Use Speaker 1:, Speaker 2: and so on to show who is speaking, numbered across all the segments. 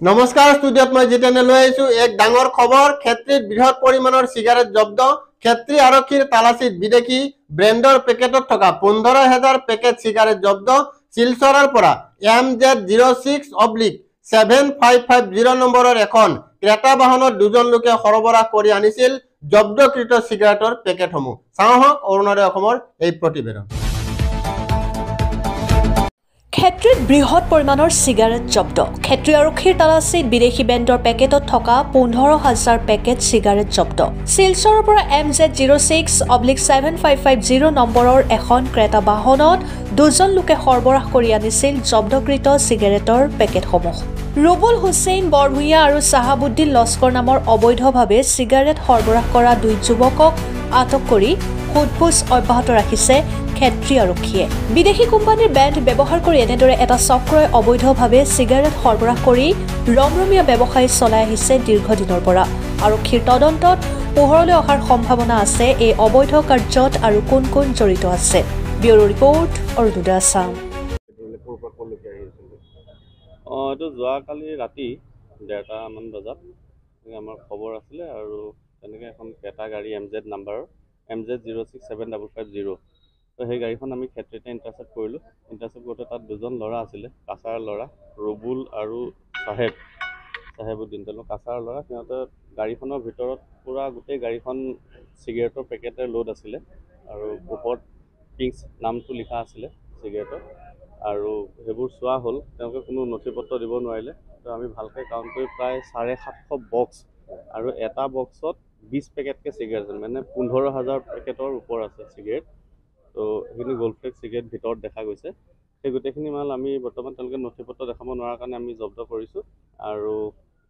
Speaker 1: নমস্কাৰ ষ্টুডিঅ'ত মই জিতেনে লৈ আহিছো এক ডাঙৰ খবৰ ক্ষেত্ৰীত বৃহৎ পৰিমাণৰ সিগাৰেট জব্দ ক্ষেত্ৰী আৰক্ষীৰ তালাচীত বিদেশী ব্ৰেণ্ডৰ পেকেটত থকা 15,000 পেকেট সিগাৰেট জব্দ শিলচৰৰ পৰা MZ06/7550 নম্বৰৰ এখন ক্ৰেতা বাহনত দুজন লোকে সৰবৰাহ কৰি আনিছিল জব্দকৃত সিগাৰেটৰ পেকেটসমূহ চাওক অৰুণোদয় অসমৰ এই প্ৰতিবেদন
Speaker 2: ক্ষেত্ৰীত বৃহৎ পৰিমাণৰ সিগাৰেট জব্দ ক্ষেত্ৰী আৰক্ষীৰ তালাচীত বিদেশী ব্ৰেণ্ডৰ পেকেটত থকা 15,000 পেকেট সিগাৰেট জব্দ শিলচৰৰ পৰা MZ06/7550 নম্বৰৰ এখন ক্ৰেতা বাহনত দুজন লোকে সৰবৰাহ কৰি আনিছিল জব্দকৃত সিগাৰেটৰ পেকেটসমূহ ৰবুল হুছেইন বৰভূঞা আৰু সাহাবুদ্দিন লস্কৰ নামৰ অবৈধভাৱে সিগাৰেট সৰবৰাহ কৰা দুই যুৱকক আটক কৰি সোধপোছ অব্যাহত ৰাখিছে ক্ষেত্ৰী আৰক্ষীয়ে বিদেশী কোম্পানীৰ ব্ৰেণ্ড ব্যৱহাৰ কৰি এনেদৰে এটা চক্ৰই অবৈধভাৱে সিগাৰেট সৰবৰাহ কৰি ৰমৰমীয়া ব্যৱসায় চলাই আহিছে দীৰ্ঘদিনৰ পৰা আৰক্ষীৰ তদন্তত পোহৰলৈ অহাৰ সম্ভাৱনা আছে এই অবৈধ কাৰ্যত আৰু কোন কোন জড়িত আছে ব্যুৰো ৰিপৰ্ট অৰুণোদয় আসাম
Speaker 3: এইটো যোৱাকালি ৰাতি 1:30 মান বজাত আমাৰ খবৰ আছিলে আৰু তেনেকৈ এখন ক্ৰেতা গাড়ী MZ নাম্বাৰৰ MZ06/7550 তো সেই গাড়ীখন আমি ক্ষেত্ৰীতে ইণ্টাৰচেপ্ট কৰিলোঁ ইণ্টাৰচেপ্ট কৰোঁতে তাত দুজন ল'ৰা আছিলে কাছাৰ ল'ৰা ৰবুল আৰু চাহেবুদ্দিন তেওঁলোক কাছাৰ ল'ৰা সিহঁতে গাড়ীখনৰ ভিতৰত পূৰা গোটেই গাড়ীখন চিগাৰেটৰ পেকেটে লোড আছিলে আৰু ওপৰত পিংকছ নামটো লিখা আছিলে চিগাৰেটৰ আৰু সেইবোৰ চোৱা হ'ল তেওঁলোকে কোনো নথি পত্ৰ দিব নোৱাৰিলে তো আমি ভালকৈ কাউণ্ট কৰি প্ৰায় 750 বক্স আৰু এটা বক্সত 20 পেকেটকৈ চিগাৰেট আছে মানে 15,000 পেকেটৰ ওপৰ আছে চিগাৰেট তো সেইখিনি গ'ল্ডফ্লেক্স চিগাৰেট ভিতৰত দেখা গৈছে সেই গোটেইখিনি মাল আমি বৰ্তমান তেওঁলোকে নথি পত্ৰ দেখাব নোৱাৰাৰ কাৰণে আমি জব্দ কৰিছোঁ আৰু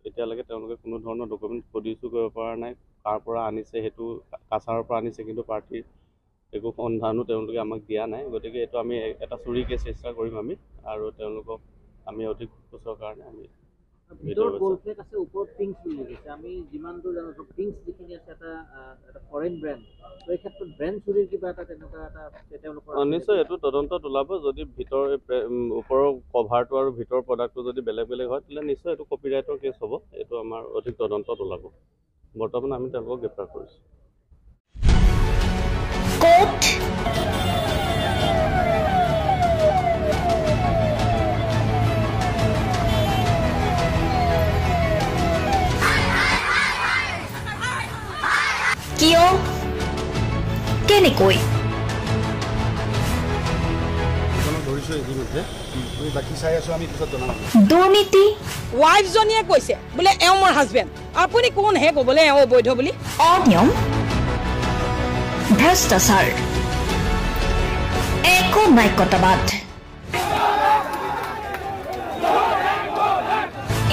Speaker 3: এতিয়ালৈকে তেওঁলোকে কোনো ধৰণৰ ডকুমেণ্ট প্ৰডিউচো কৰিব পৰা নাই কাৰ পৰা আনিছে সেইটো কাছাৰৰ পৰা আনিছে কিন্তু পাৰ্টিৰ একো সন্ধানো তেওঁলোকে আমাক দিয়া নাই গতিকে এইটো আমি এটা চুৰি কেছ ৰেজিষ্টাৰ কৰিম আমি আৰু তেওঁলোকক আমি অধিক সোধপোছৰ কাৰণে আমি
Speaker 4: ভিতৰত গ'ল্ডফ্লেক্স আছে ওপৰত পিংকছ বুলি লিখিছে আমি যিমান দূৰ জানো পিংকছ যিখিনি আছে এটা ফৰেইন ব্ৰেণ্ড তো এই ক্ষেত্ৰত ব্ৰেণ্ড চুৰিৰ কিবা এটা তেনেকুৱা এটা তেওঁলোকৰ
Speaker 3: নিশ্চয় এইটো তদন্তত ওলাব যদি ভিতৰ ওপৰৰ কভাৰটো আৰু ভিতৰৰ প্ৰডাক্টটো যদি বেলেগ বেলেগ হয় তেতিয়াহ'লে নিশ্চয় এইটো কপিৰাইটৰ কেছ হ'ব এইটো আমাৰ অধিক তদন্তত ওলাব বৰ্তমান আমি তেওঁলোকক গ্ৰেপ্তাৰ কৰিছোঁ
Speaker 2: কিয় কেনেকৈ দুৰ্নীতি
Speaker 5: ৱাইফজনীয়ে কৈছে বোলে এওঁ মোৰ হাজবেণ্ড আপুনি কোন হে ক'বলৈ এওঁ অবৈধ বুলি
Speaker 2: অনিয়ম ভ্ৰষ্টাচাৰ একো নায়কতাবাদ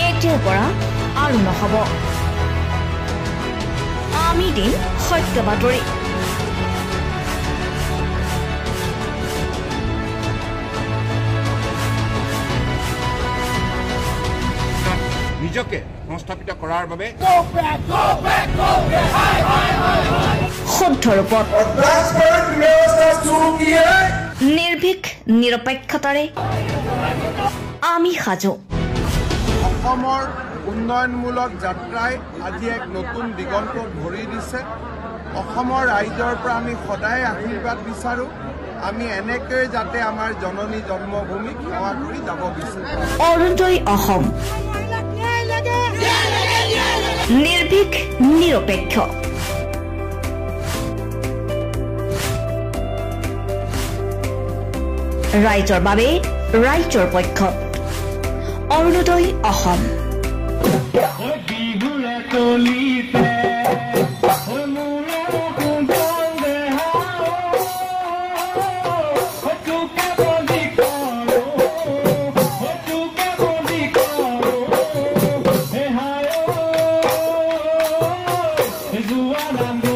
Speaker 2: এতিয়াৰ পৰা আৰু নহ'ব আমি দিম সত্য বাতৰি
Speaker 6: নিজকে সংস্থাপিত কৰাৰ বাবে
Speaker 2: শুদ্ধ ৰূপত নিৰ্ভীক নিৰপেক্ষতাৰে আমি সাজু
Speaker 6: অসমৰ উন্নয়নমূলক যাত্ৰাই আজি এক নতুন দিগন্ত ভৰি দিছে অসমৰ ৰাইজৰ পৰা আমি সদায় আশীৰ্বাদ বিচাৰোঁ আমি এনেকৈ যাতে আমাৰ জননী জন্মভূমিক সেৱা কৰি যাব বিচাৰোঁ
Speaker 2: অৰুণোদয় অসম নিৰ্ভীক নিৰপেক্ষ ৰাইজৰ বাবে ৰাইজৰ পক্ষত অৰুণোদয় অসম
Speaker 7: I'm